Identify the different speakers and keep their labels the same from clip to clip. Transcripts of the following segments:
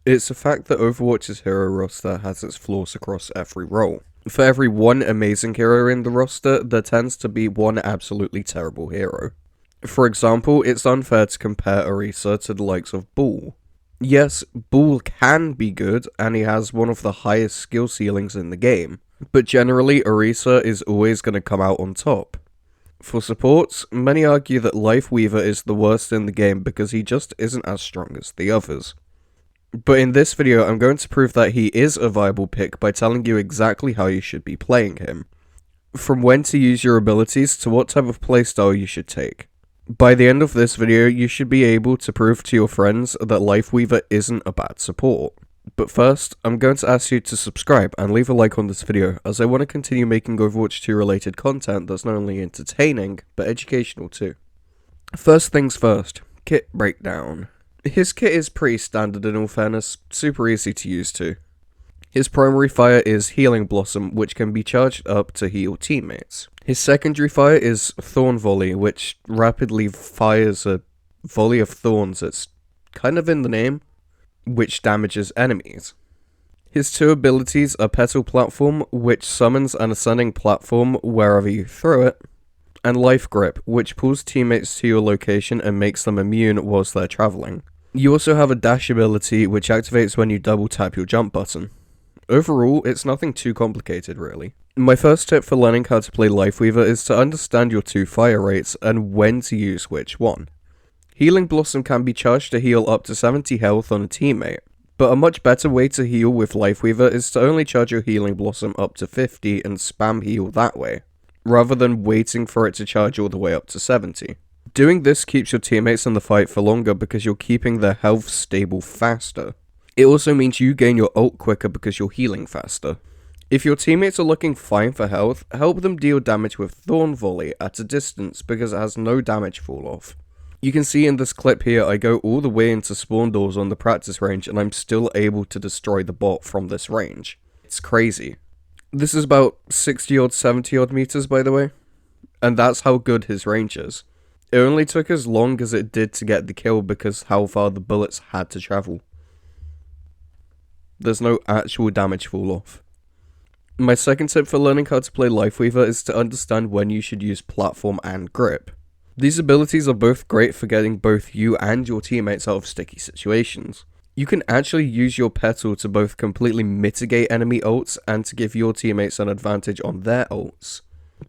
Speaker 1: It's a fact that Overwatch's hero roster has its flaws across every role. For every one amazing hero in the roster, there tends to be one absolutely terrible hero. For example, it's unfair to compare Orisa to the likes of Bull. Yes, Bull can be good, and he has one of the highest skill ceilings in the game, but generally Orisa is always going to come out on top. For supports, many argue that Lifeweaver is the worst in the game because he just isn't as strong as the others. But in this video, I'm going to prove that he is a viable pick by telling you exactly how you should be playing him. From when to use your abilities to what type of playstyle you should take. By the end of this video, you should be able to prove to your friends that Lifeweaver isn't a bad support. But first, I'm going to ask you to subscribe and leave a like on this video, as I want to continue making Overwatch 2 related content that's not only entertaining, but educational too. First things first, kit breakdown. His kit is pretty standard in all fairness, super easy to use too. His primary fire is Healing Blossom, which can be charged up to heal teammates. His secondary fire is Thorn Volley, which rapidly fires a volley of thorns, it's kind of in the name, which damages enemies. His two abilities are Petal Platform, which summons an ascending platform wherever you throw it, and Life Grip, which pulls teammates to your location and makes them immune whilst they're travelling. You also have a dash ability, which activates when you double tap your jump button. Overall, it's nothing too complicated really. My first tip for learning how to play Lifeweaver is to understand your two fire rates and when to use which one. Healing Blossom can be charged to heal up to 70 health on a teammate, but a much better way to heal with Lifeweaver is to only charge your Healing Blossom up to 50 and spam heal that way, rather than waiting for it to charge all the way up to 70. Doing this keeps your teammates in the fight for longer because you're keeping their health stable faster. It also means you gain your ult quicker because you're healing faster. If your teammates are looking fine for health, help them deal damage with Thorn Volley at a distance because it has no damage fall off. You can see in this clip here I go all the way into spawn doors on the practice range and I'm still able to destroy the bot from this range. It's crazy. This is about 60 odd 70 odd meters by the way, and that's how good his range is. It only took as long as it did to get the kill because how far the bullets had to travel. There's no actual damage fall off. My second tip for learning how to play Lifeweaver is to understand when you should use Platform and Grip. These abilities are both great for getting both you and your teammates out of sticky situations. You can actually use your Petal to both completely mitigate enemy ults and to give your teammates an advantage on their ults.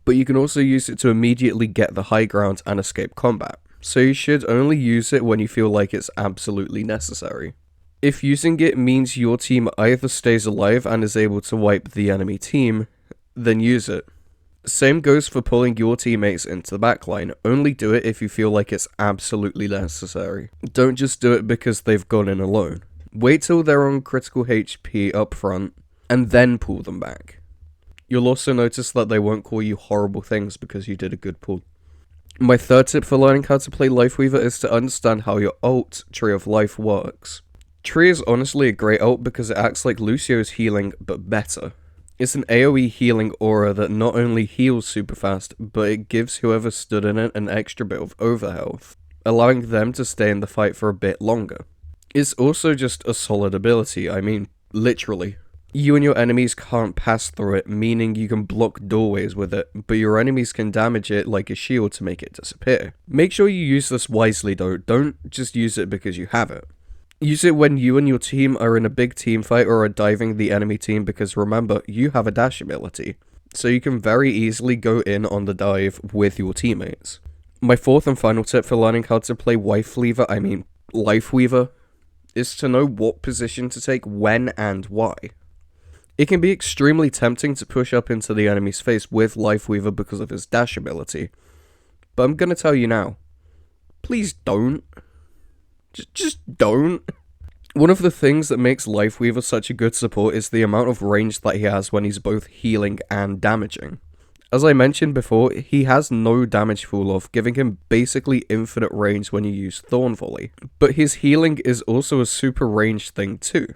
Speaker 1: But you can also use it to immediately get the high ground and escape combat, so you should only use it when you feel like it's absolutely necessary. If using it means your team either stays alive and is able to wipe the enemy team, then use it. Same goes for pulling your teammates into the backline, only do it if you feel like it's absolutely necessary. Don't just do it because they've gone in alone. Wait till they're on critical HP up front, and then pull them back. You'll also notice that they won't call you horrible things because you did a good pull. My third tip for learning how to play Lifeweaver is to understand how your ult Tree of Life works. Tree is honestly a great ult because it acts like Lucio's healing, but better. It's an AoE healing aura that not only heals super fast, but it gives whoever stood in it an extra bit of overhealth, allowing them to stay in the fight for a bit longer. It's also just a solid ability, I mean, literally. You and your enemies can't pass through it, meaning you can block doorways with it, but your enemies can damage it like a shield to make it disappear. Make sure you use this wisely though, don't just use it because you have it. Use it when you and your team are in a big team fight or are diving the enemy team because remember, you have a dash ability, so you can very easily go in on the dive with your teammates. My fourth and final tip for learning how to play Lifeweaver, is to know what position to take when and why. It can be extremely tempting to push up into the enemy's face with Lifeweaver because of his dash ability, but I'm gonna tell you now, please don't. Just don't. One of the things that makes Lifeweaver such a good support is the amount of range that he has when he's both healing and damaging. As I mentioned before, he has no damage fall off, giving him basically infinite range when you use Thorn Volley. But his healing is also a super ranged thing too.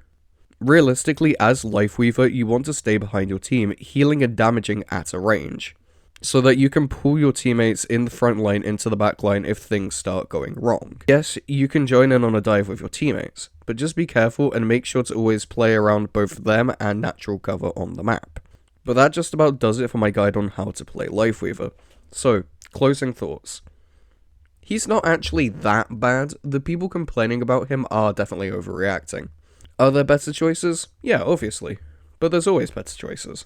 Speaker 1: Realistically, as Lifeweaver, you want to stay behind your team, healing and damaging at a range. so that you can pull your teammates in the front line into the back line if things start going wrong. Yes, you can join in on a dive with your teammates, but just be careful and make sure to always play around both them and natural cover on the map. But that just about does it for my guide on how to play Lifeweaver. So, closing thoughts. He's not actually that bad. The people complaining about him are definitely overreacting. Are there better choices? Yeah, obviously. But there's always better choices.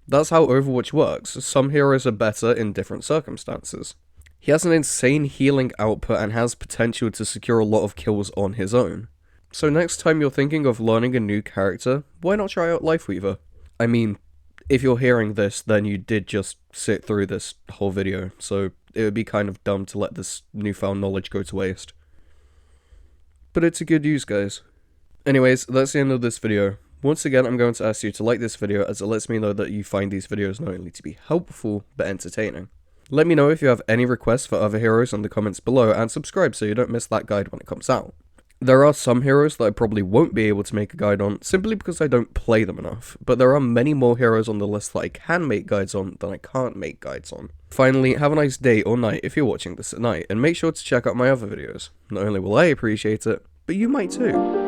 Speaker 1: That's how Overwatch works. Some heroes are better in different circumstances. He has an insane healing output and has potential to secure a lot of kills on his own. So next time you're thinking of learning a new character, why not try out Lifeweaver? I mean, if you're hearing this, then you did just sit through this whole video, so it would be kind of dumb to let this newfound knowledge go to waste. But it's a good use, guys. Anyways, that's the end of this video. Once again, I'm going to ask you to like this video as it lets me know that you find these videos not only to be helpful, but entertaining. Let me know if you have any requests for other heroes in the comments below, and subscribe so you don't miss that guide when it comes out. There are some heroes that I probably won't be able to make a guide on, simply because I don't play them enough, but there are many more heroes on the list that I can make guides on than I can't make guides on. Finally, have a nice day or night if you're watching this at night, and make sure to check out my other videos. Not only will I appreciate it, but you might too.